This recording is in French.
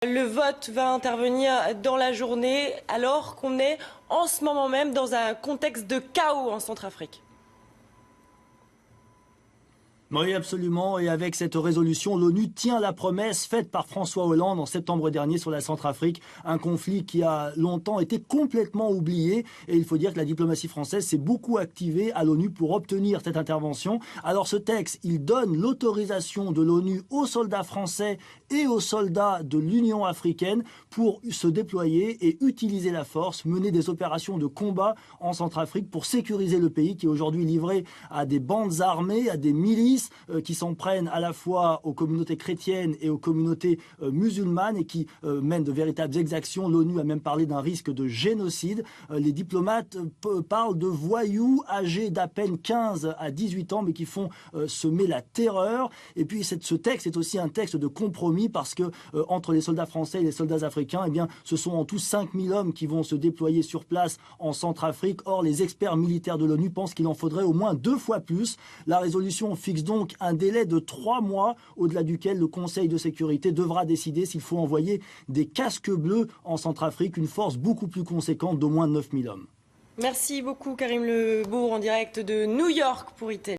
Le vote va intervenir dans la journée alors qu'on est en ce moment même dans un contexte de chaos en Centrafrique. Oui, absolument. Et avec cette résolution, l'ONU tient la promesse faite par François Hollande en septembre dernier sur la Centrafrique, un conflit qui a longtemps été complètement oublié. Et il faut dire que la diplomatie française s'est beaucoup activée à l'ONU pour obtenir cette intervention. Alors ce texte, il donne l'autorisation de l'ONU aux soldats français et aux soldats de l'Union africaine pour se déployer et utiliser la force, mener des opérations de combat en Centrafrique pour sécuriser le pays qui est aujourd'hui livré à des bandes armées, à des milices qui s'en prennent à la fois aux communautés chrétiennes et aux communautés musulmanes et qui mènent de véritables exactions. L'ONU a même parlé d'un risque de génocide. Les diplomates parlent de voyous âgés d'à peine 15 à 18 ans mais qui font semer la terreur. Et puis ce texte est aussi un texte de compromis parce que entre les soldats français et les soldats africains, eh bien, ce sont en tout 5000 hommes qui vont se déployer sur place en Centrafrique. Or, les experts militaires de l'ONU pensent qu'il en faudrait au moins 2 fois plus. La résolution fixe donc un délai de 3 mois au-delà duquel le Conseil de sécurité devra décider s'il faut envoyer des casques bleus en Centrafrique, une force beaucoup plus conséquente d'au moins 9000 hommes. Merci beaucoup Karim Lebourg en direct de New York pour ITL.